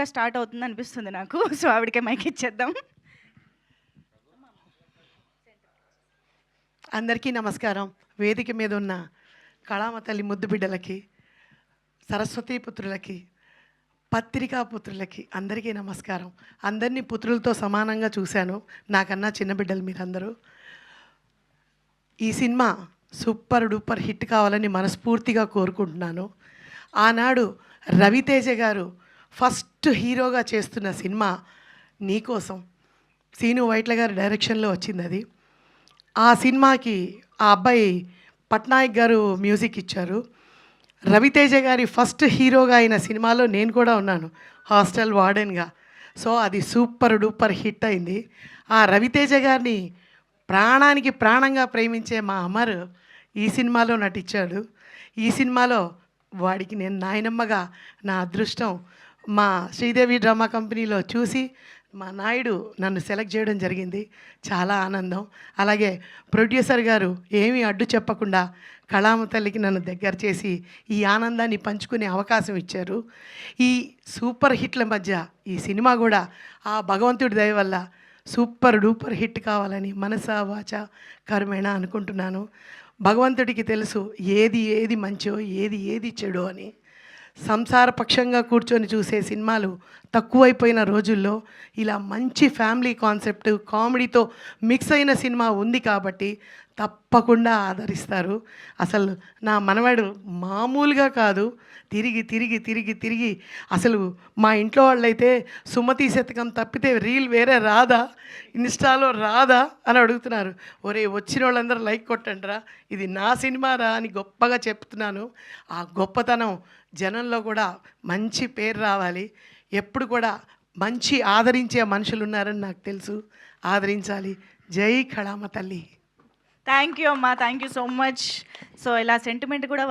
Start అవుతుంది అనిపిస్తుంది నాకు. సో ఆవిడకే మైక్ ఇచ్చేద్దాం. అందరికీ నమస్కారం. వేదిక మీద ఉన్న కళామ తల్లి ముద్దు బిడ్డలకి, సరస్వతీ పుత్రులకి, పత్రికా పుత్రులకి అందరికీ నమస్కారం. అందరినీ పుత్రులతో సమానంగా చూశాను, నాకన్నా చిన్న బిడ్డలు మీరందరూ. ఈ సినిమా సూపర్ డూపర్ హిట్ కావాలని మనస్ఫూర్తిగా కోరుకుంటున్నాను. ఆనాడు రవితేజ గారు ఫస్ట్ హీరోగా చేస్తున్న సినిమా నీకోసం, సీను వైట్ల గారి డైరెక్షన్లో వచ్చింది అది. ఆ సినిమాకి ఆ అబ్బాయి పట్నాయక్ గారు మ్యూజిక్ ఇచ్చారు. రవితేజ గారి ఫస్ట్ హీరోగా అయిన సినిమాలో నేను కూడా ఉన్నాను, హాస్టల్ వార్డెన్గా. సో అది సూపర్ డూపర్ హిట్ అయింది. ఆ రవితేజ గారిని ప్రాణానికి ప్రాణంగా ప్రేమించే మా అమర్ ఈ సినిమాలో నటించాడు. ఈ సినిమాలో వాడికి నేను నాయనమ్మగా నా అదృష్టం మా శ్రీదేవి డ్రామా కంపెనీలో చూసి మా నాయుడు నన్ను సెలెక్ట్ చేయడం జరిగింది. చాలా ఆనందం. అలాగే ప్రొడ్యూసర్ గారు ఏమీ అడ్డు చెప్పకుండా కళామ తల్లికి నన్ను దగ్గర చేసి ఈ ఆనందాన్ని పంచుకునే అవకాశం ఇచ్చారు. ఈ సూపర్ హిట్ల మధ్య ఈ సినిమా కూడా ఆ భగవంతుడి దయ వల్ల సూపర్ డూపర్ హిట్ కావాలని మనసా వాచ కర్మేణ అనుకుంటున్నాను. భగవంతుడికి తెలుసు ఏది ఏది మంచో ఏది ఏది చెడో అని. సంసారపక్షంగా కూర్చొని చూసే సినిమాలు తక్కువైపోయిన రోజుల్లో ఇలా మంచి ఫ్యామిలీ కాన్సెప్ట్ కామెడీతో మిక్స్ అయిన సినిమా ఉంది కాబట్టి తప్పకుండా ఆదరిస్తారు. అసలు నా మనవడు మామూలుగా కాదు, తిరిగి తిరిగి తిరిగి తిరిగి అసలు మా ఇంట్లో వాళ్ళైతే సుమతి శతకం తప్పితే రీల్ వేరే రాదా, ఇన్స్టాలో రాదా అని అడుగుతున్నారు. ఒరే వచ్చిన వాళ్ళందరూ లైక్ కొట్టండిరా, ఇది నా సినిమా రా అని గొప్పగా చెప్తున్నాను. ఆ గొప్పతనం జనంలో కూడా మంచి పేరు రావాలి. ఎప్పుడు కూడా మంచి ఆదరించే మనుషులు ఉన్నారని నాకు తెలుసు. ఆదరించాలి. జై కళామ తల్లి. థ్యాంక్ యూ అమ్మా, thank you so much. So ఇలా సెంటిమెంట్ కూడా